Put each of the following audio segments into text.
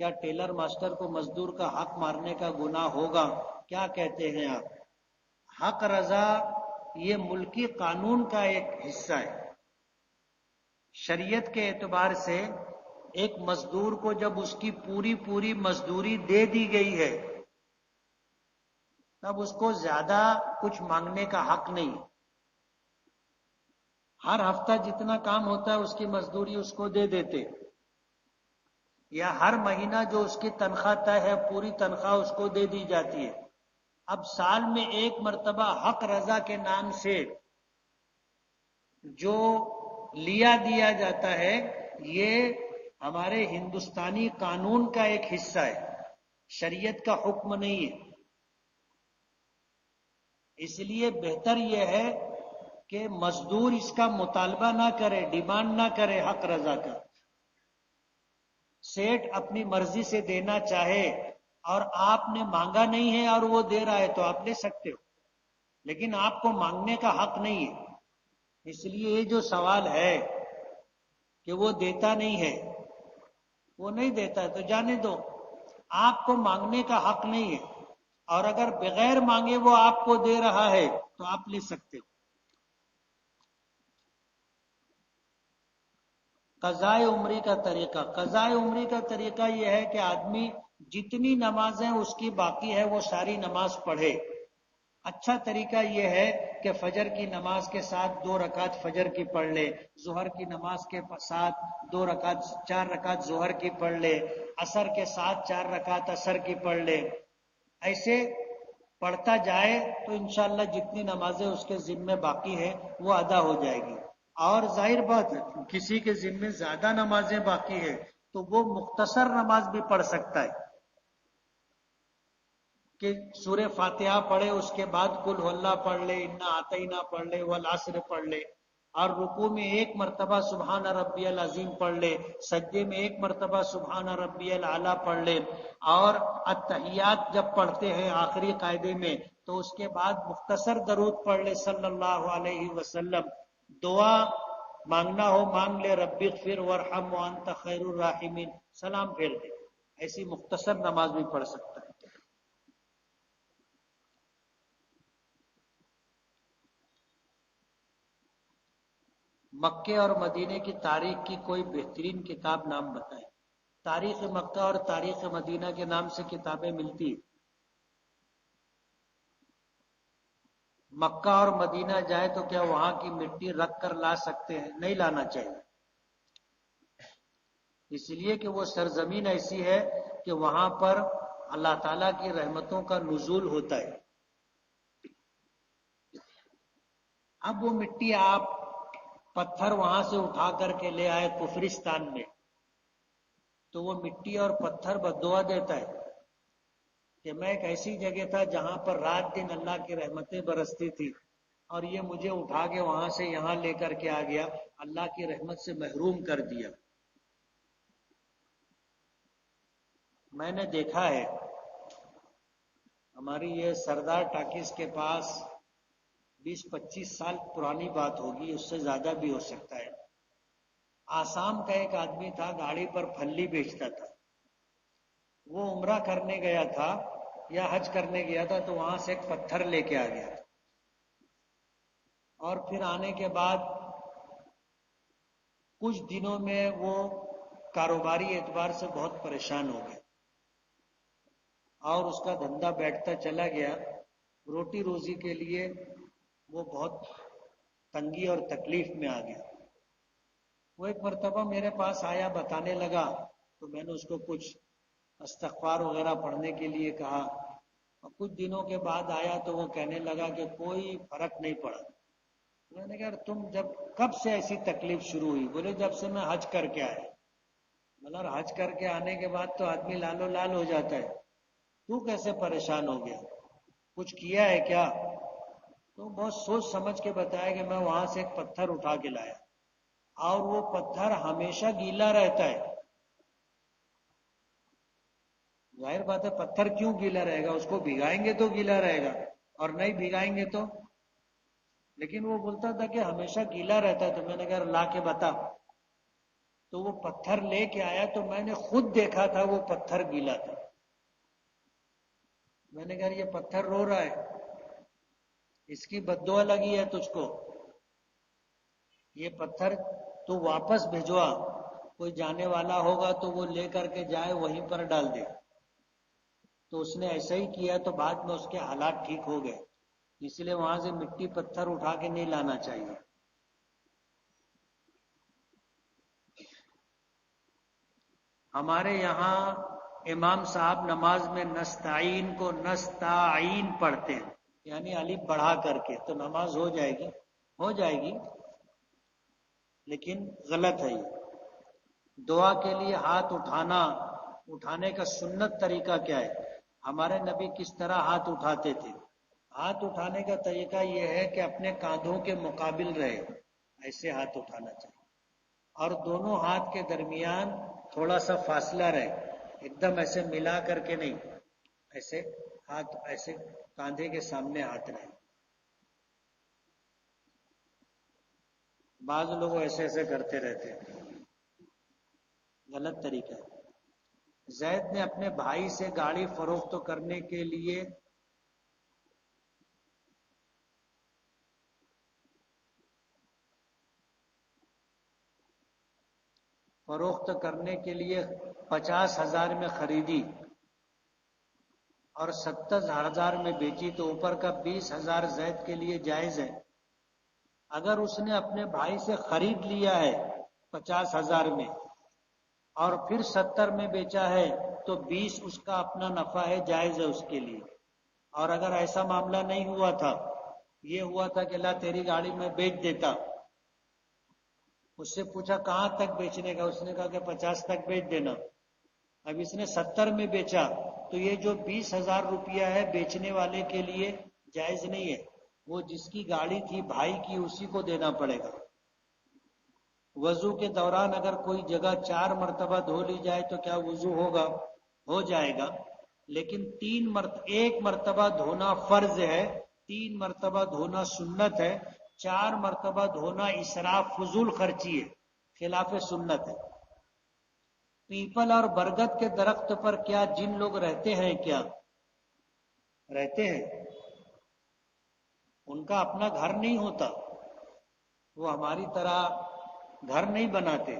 کیا tailor master کو مزدور کا حق مارنے کا گناہ ہوگا؟ کیا کہتے ہیں آپ؟ حق رضا یہ ملکی قانون کا ایک حصہ ہے۔ شریعت کے اعتبار سے ایک مزدور کو جب اس کی پوری مزدوری دے دی گئی ہے تب اس کو زیادہ کچھ مانگنے کا حق نہیں۔ ہر ہفتہ جتنا کام ہوتا ہے اس کی مزدوری اس کو دے دیتے، یا ہر مہینہ جو اس کی تنخواہ طے ہے پوری تنخواہ اس کو دے دی جاتی ہے۔ اب سال میں ایک مرتبہ حق رضا کے نام سے جو لیا دیا جاتا ہے یہ ہمارے ہندوستانی قانون کا ایک حصہ ہے، شریعت کا حکم نہیں ہے۔ اس لیے بہتر یہ ہے کہ مزدور اس کا مطالبہ نہ کرے، ڈیمانڈ نہ کرے حق رضا کا۔ سیٹ اپنی مرضی سے دینا چاہے اور آپ نے مانگا نہیں ہے اور وہ دے رہا ہے تو آپ لے سکتے ہو، لیکن آپ کو مانگنے کا حق نہیں ہے۔ اس لیے یہ جو سوال ہے کہ وہ دیتا نہیں ہے، وہ نہیں دیتا ہے تو جانے دو، آپ کو مانگنے کا حق نہیں ہے، اور اگر بغیر مانگے وہ آپ کو دے رہا ہے تو آپ لے سکتے ہو۔ قضاء عمری کا طریقہ، قضاء عمری کا طریقہ یہ ہے کہ آدمی جتنی نمازیں اس کی باقی ہے وہ ساری نماز پڑھے۔ اچھا طریقہ یہ ہے کہ فجر کی نماز کے ساتھ 2 رکعت فجر کی پڑھ لے، ظہر کی نماز کے ساتھ 4 رکعت ظہر کی پڑھ لے، عصر کے ساتھ 4 رکعت عصر کی پڑھ لے۔ ایسے پڑھتا جائے تو انشاءاللہ جتنی نمازیں اس کے ذمے باقی ہیں وہ ادا ہو جائے گی۔ اور ظاہر بات ہے کسی کے ذمے زیادہ نمازیں باقی ہیں تو وہ مختصر نماز بھی پڑھ سکتا ہے کہ سورہ فاتحہ پڑھے، اس کے بعد قل هو اللہ پڑھ لے، انا اعطینا پڑھ لے، والعصر پڑھ لے، اور رکوع میں 1 مرتبہ سبحان ربی العظیم پڑھ لے، سجدے میں 1 مرتبہ سبحان ربی الاعلی پڑھ لے، اور التحیات جب پڑھتے ہیں آخری قاعدے میں تو اس کے بعد مختصر درود پڑھ لے صلی اللہ علیہ وسلم۔ دعا مانگنا ہو مانگ لے، ربی اغفر وارحم وانت خیر الراحمین، سلام پھیر دے۔ ایسی مختصر نماز بھی پڑھ سکتا ہے۔ مکے اور مدینے کی تاریخ کی کوئی بہترین کتاب نام بتائیں۔ تاریخ مکہ اور تاریخ مدینہ کے نام سے کتابیں ملتی ہیں۔ مکہ اور مدینہ جائے تو کیا وہاں کی مٹی رکھ کر لا سکتے ہیں؟ نہیں لانا چاہیے، اس لیے کہ وہ سرزمین ایسی ہے کہ وہاں پر اللہ تعالیٰ کی رحمتوں کا نزول ہوتا ہے۔ اب وہ مٹی آپ پتھر وہاں سے اٹھا کر کے لے آئے کفرستان میں تو وہ مٹی اور پتھر بددعا دیتا ہے کہ میں ایک ایسی جگہ تھا جہاں پر رات دن اللہ کی رحمتیں برستی تھی اور یہ مجھے اٹھا کے وہاں سے یہاں لے کر کے آ گیا، اللہ کی رحمت سے محروم کر دیا۔ میں نے دیکھا ہے ہماری یہ سردار ٹاکیز کے پاس 20-25 سال پرانی بات ہوگی، اس سے زیادہ بھی ہو سکتا ہے۔ آسام کا ایک آدمی تھا، گاڑی پر پھلی بیچتا تھا۔ وہ عمرہ کرنے گیا تھا یا حج کرنے گیا تھا تو وہاں سے ایک پتھر لے کے آ گیا، اور پھر آنے کے بعد کچھ دنوں میں وہ کاروباری اعتبار سے بہت پریشان ہو گیا اور اس کا دھندا بیٹھتا چلا گیا۔ روٹی روزی کے لیے وہ بہت تنگی اور تکلیف میں آ گیا۔ وہ ایک مرتبہ میرے پاس آیا، بتانے لگا تو میں نے اس کو کچھ استغفار وغیرہ پڑھنے کے لیے کہا، اور کچھ دنوں کے بعد آیا تو وہ کہنے لگا کہ کوئی فرق نہیں پڑا۔ میں نے کہا تم جب کب سے ایسی تکلیف شروع ہوئی؟ بولے جب سے میں حج کر کے آیا۔ مطلب حج کر کے آنے کے بعد تو آدمی لالو لال ہو جاتا ہے، تو کیسے پریشان ہو گیا؟ کچھ کیا ہے کیا؟ تو بہت سوچ سمجھ کے بتایا کہ میں وہاں سے ایک پتھر اٹھا کے لایا، اور وہ پتھر ہمیشہ گیلا رہتا ہے۔ ظاہر بات ہے پتھر کیوں گیلا رہے گا؟ اس کو بھگائیں گے تو گیلا رہے گا، اور نہیں بھگائیں گے تو؟ لیکن وہ بولتا تھا کہ ہمیشہ گیلا رہتا ہے۔ تو میں نے کہا لا کے بتا۔ تو وہ پتھر لے کے آیا تو میں نے خود دیکھا تھا وہ پتھر گیلا تھا. میں نے کہا یہ پتھر رو رہا ہے, اس کی بددعا لگی ہے تجھ کو, یہ پتھر تو واپس بھیجوا, کوئی جانے والا ہوگا تو وہ لے کر کے جائے وہیں پر ڈال دے. تو اس نے ایسا ہی کیا تو بعد میں اس کے حالات ٹھیک ہو گئے. اس لیے وہاں سے مٹی پتھر اٹھا کے نہیں لانا چاہیے. ہمارے یہاں امام صاحب نماز میں نستعین کو نستعین پڑھتے ہیں, یعنی الف بڑھا کر کے, تو نماز ہو جائے گی, ہو جائے گی, لیکن غلط ہے یہ. دعا کے لیے ہاتھ اٹھانے کا سنت طریقہ کیا ہے؟ ہمارے نبی کس طرح ہاتھ اٹھاتے تھے؟ ہاتھ اٹھانے کا طریقہ یہ ہے کہ اپنے کاندھوں کے مقابل رہے, ایسے ہاتھ اٹھانا چاہیے, اور دونوں ہاتھ کے درمیان تھوڑا سا فاصلہ رہے, ایک دم ایسے ملا کر کے نہیں, ایسے ہاتھ ایسے کاندھے کے سامنے ہاتھ رہے. بعض لوگ ایسے ایسے کرتے رہتے ہیں, غلط طریقہ ہے. زید نے اپنے بھائی سے گاڑی فروخت کرنے کے لیے فروخت کرنے کے لیے 50,000 میں خریدی اور 70,000 میں بیچی, تو اوپر کا 20,000 زید کے لیے جائز ہے. اگر اس نے اپنے بھائی سے خرید لیا ہے 50,000 میں اور پھر 70 میں بیچا ہے تو 20 اس کا اپنا نفع ہے, جائز ہے اس کے لیے. اور اگر ایسا معاملہ نہیں ہوا تھا, یہ ہوا تھا کہ اللہ تیری گاڑی میں بیچ دیتا, اس سے پوچھا کہاں تک بیچنے کا, اس نے کہا کہ 50 تک بیچ دینا. اب اس نے 70 میں بیچا تو یہ جو 20,000 روپیہ ہے بیچنے والے کے لیے جائز نہیں ہے, وہ جس کی گاڑی تھی بھائی کی اسی کو دینا پڑے گا. وضو کے دوران اگر کوئی جگہ 4 مرتبہ دھو لی جائے تو کیا وضو ہوگا؟ ہو جائے گا, لیکن 1 مرتبہ دھونا فرض ہے, 3 مرتبہ دھونا سنت ہے, 4 مرتبہ دھونا اسراف فضول خرچی ہے, خلاف سنت ہے. پیپل اور برگد کے درخت پر کیا جن لوگ رہتے ہیں؟ کیا رہتے ہیں؟ ان کا اپنا گھر نہیں ہوتا, وہ ہماری طرح گھر نہیں بناتے,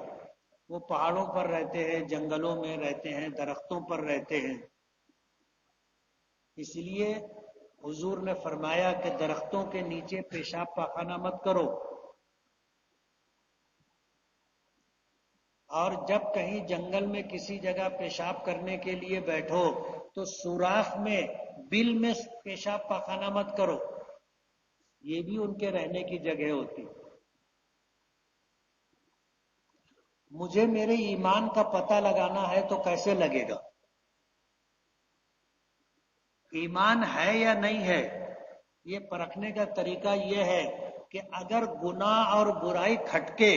وہ پہاڑوں پر رہتے ہیں, جنگلوں میں رہتے ہیں, درختوں پر رہتے ہیں. اس لیے حضور نے فرمایا کہ درختوں کے نیچے پیشاب پاخانہ مت کرو, اور جب کہیں جنگل میں کسی جگہ پیشاب کرنے کے لیے بیٹھو تو سوراخ میں بل میں پیشاب پاخانہ مت کرو, یہ بھی ان کے رہنے کی جگہ ہوتی. مجھے میرے ایمان کا پتہ لگانا ہے تو کیسے لگے گا؟ ایمان ہے یا نہیں ہے, یہ پرکھنے کا طریقہ یہ ہے کہ اگر گناہ اور برائی کھٹکے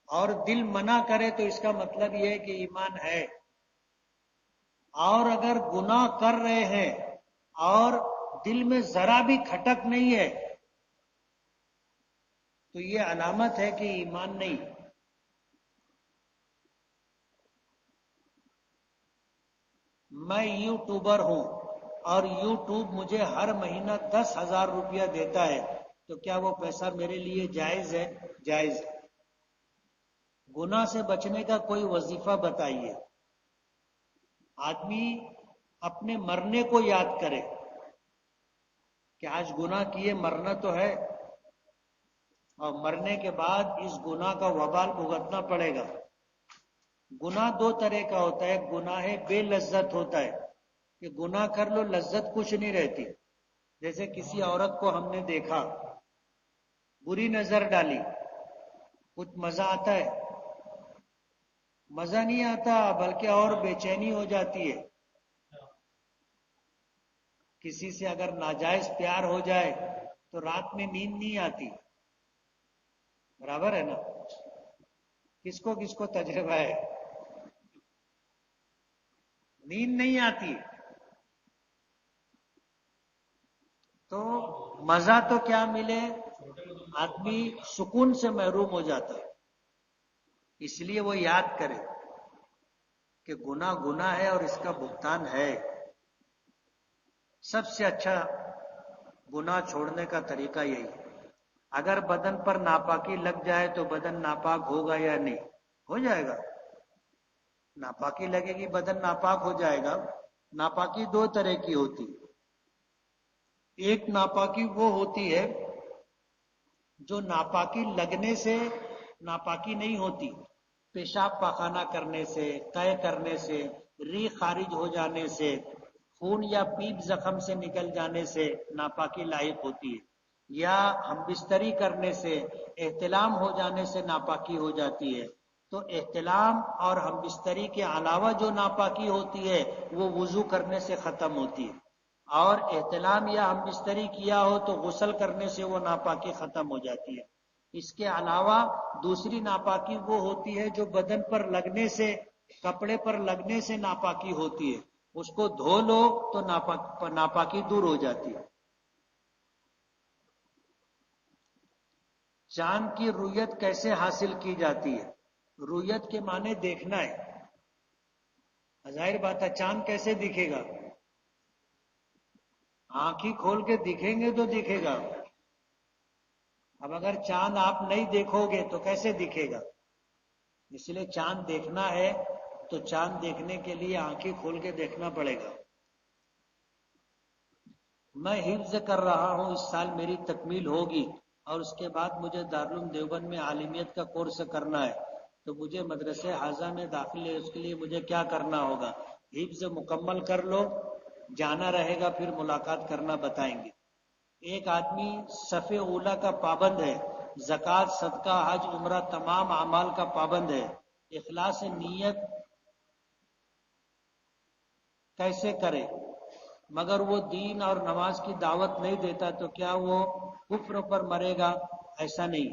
اور دل منع کرے تو اس کا مطلب یہ ہے کہ ایمان ہے, اور اگر گناہ کر رہے ہیں اور دل میں ذرا بھی کھٹک نہیں ہے تو یہ علامت ہے کہ ایمان نہیں. میں یوٹیوبر ہوں اور یوٹیوب مجھے ہر مہینہ 10,000 روپیہ دیتا ہے, تو کیا وہ پیسہ میرے لیے جائز ہے؟ جائز. گناہ سے بچنے کا کوئی وظیفہ بتائیے. آدمی اپنے مرنے کو یاد کرے کہ آج گناہ کیے, مرنا تو ہے, اور مرنے کے بعد اس گناہ کا وبال بھگتنا پڑے گا. گناہ 2 طرح کا ہوتا ہے, گناہ بے لذت ہوتا ہے کہ گناہ کر لو لذت کچھ نہیں رہتی, جیسے کسی عورت کو ہم نے دیکھا, بری نظر ڈالی, کچھ مزہ آتا ہے؟ مزہ نہیں آتا, بلکہ اور بے چینی ہو جاتی ہے. کسی سے اگر ناجائز پیار ہو جائے تو رات میں نیند نہیں آتی, برابر ہے نا؟ کس کو تجربہ ہے؟ نیند نہیں آتی تو مزہ تو کیا ملے, آدمی سکون سے محروم ہو جاتا ہے. اس لیے وہ یاد کرے کہ گناہ گناہ ہے اور اس کا بھگتان ہے. سب سے اچھا گناہ چھوڑنے کا طریقہ یہی ہے. اگر بدن پر ناپاکی لگ جائے تو بدن ناپاک ہوگا یا نہیں؟ ہو جائے گا. ناپاکی لگے گی بدن ناپاک ہو جائے گا. ناپاکی دو طرح کی ہوتی. ایک ناپاکی وہ ہوتی ہے جو ناپاکی لگنے سے ناپاکی نہیں ہوتی. پیشاب پاخانہ کرنے سے، قے کرنے سے، ری خارج ہو جانے سے، خون یا پیپ زخم سے نکل جانے سے ناپاکی لاحق ہوتی ہے. یا ہم بستری کرنے سے، احتلام ہو جانے سے ناپاکی ہو جاتی ہے. تو احتلام اور ہم بستری کے علاوہ جو ناپاکی ہوتی ہے وہ وضو کرنے سے ختم ہوتی ہے. اور احتلام یا ہم بستری کیا ہو تو غسل کرنے سے وہ ناپاکی ختم ہو جاتی ہے. اس کے علاوہ دوسری ناپاکی وہ ہوتی ہے جو بدن پر لگنے سے، کپڑے پر لگنے سے ناپاکی ہوتی ہے. اس کو دھو لو تو ناپاکی دور ہو جاتی ہے. چاند کی رؤیت کیسے حاصل کی جاتی ہے؟ رؤیت کے معنی دیکھنا ہے. ظاہر بات ہے چاند کیسے دکھے گا؟ آنکھیں کھول کے دکھیں گے تو دکھے گا. اب اگر چاند آپ نہیں دیکھو گے تو کیسے دکھے گا؟ اس لیے چاند دیکھنا ہے تو چاند دیکھنے کے لیے آنکھیں کھول کے دیکھنا پڑے گا. میں حفظ کر رہا ہوں، اس سال میری تکمیل ہوگی اور اس کے بعد مجھے دارالعلوم دیوبند میں عالمیت کا کورس کرنا ہے، تو مجھے مدرسے حاضہ میں داخل ہے، اس کے لیے مجھے کیا کرنا ہوگا؟ حفظ مکمل کر لو، جانا رہے گا پھر ملاقات کرنا بتائیں گے. ایک آدمی صف اولا کا پابند ہے، زکوٰۃ، صدقہ، حج، عمرہ تمام اعمال کا پابند ہے، اخلاص نیت کیسے کرے؟ مگر وہ دین اور نماز کی دعوت نہیں دیتا تو کیا وہ کفر پر مرے گا؟ ایسا نہیں.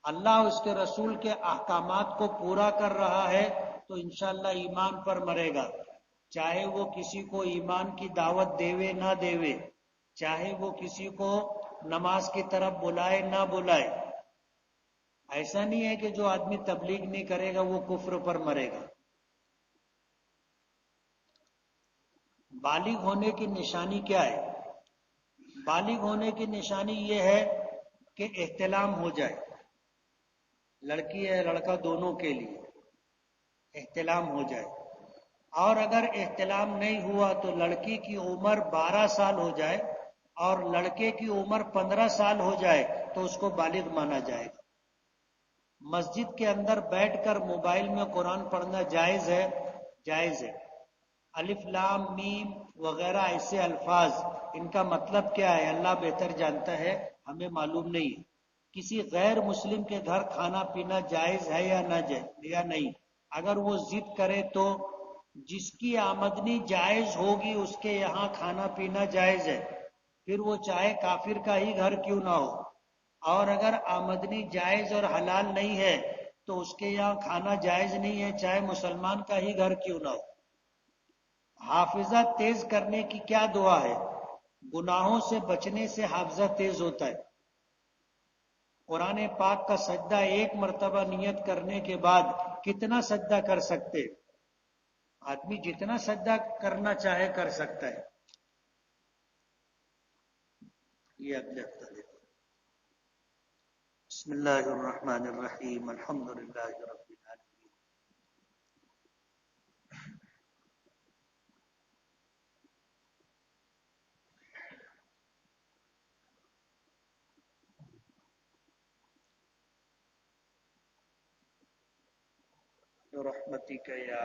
اللہ اس کے رسول کے احکامات کو پورا کر رہا ہے تو انشاءاللہ ایمان پر مرے گا، چاہے وہ کسی کو ایمان کی دعوت دیوے نہ دیوے، چاہے وہ کسی کو نماز کی طرف بلائے نہ بلائے. ایسا نہیں ہے کہ جو آدمی تبلیغ نہیں کرے گا وہ کفر پر مرے گا. بالغ ہونے کی نشانی کیا ہے؟ بالغ ہونے کی نشانی یہ ہے کہ احتلام ہو جائے. لڑکی ہے لڑکا دونوں کے لیے احتلام ہو جائے. اور اگر احتلام نہیں ہوا تو لڑکی کی عمر 12 سال ہو جائے اور لڑکے کی عمر 15 سال ہو جائے تو اس کو بالغ مانا جائے گا. مسجد کے اندر بیٹھ کر موبائل میں قرآن پڑھنا جائز ہے؟ جائز ہے. الف لام میم وغیرہ ایسے الفاظ، ان کا مطلب کیا ہے اللہ بہتر جانتا ہے، ہمیں معلوم نہیں. کسی غیر مسلم کے گھر کھانا پینا جائز ہے یا نہ یا نہیں؟ اگر وہ ضد کرے تو جس کی آمدنی جائز ہوگی اس کے یہاں کھانا پینا جائز ہے، پھر وہ چاہے کافر کا ہی گھر کیوں نہ ہو. اور اگر آمدنی جائز اور حلال نہیں ہے تو اس کے یہاں کھانا جائز نہیں ہے، چاہے مسلمان کا ہی گھر کیوں نہ ہو. حافظہ تیز کرنے کی کیا دعا ہے؟ گناہوں سے بچنے سے حافظہ تیز ہوتا ہے. قرآن پاک کا سجدہ ایک مرتبہ نیت کرنے کے بعد کتنا سجدہ کر سکتے؟ آدمی جتنا سجدہ کرنا چاہے کر سکتا ہے. یہ اگلے ہفتہ دیکھو. بسم اللہ الرحمن الرحیم، الحمد للہ رب العالمین. برحمتک یا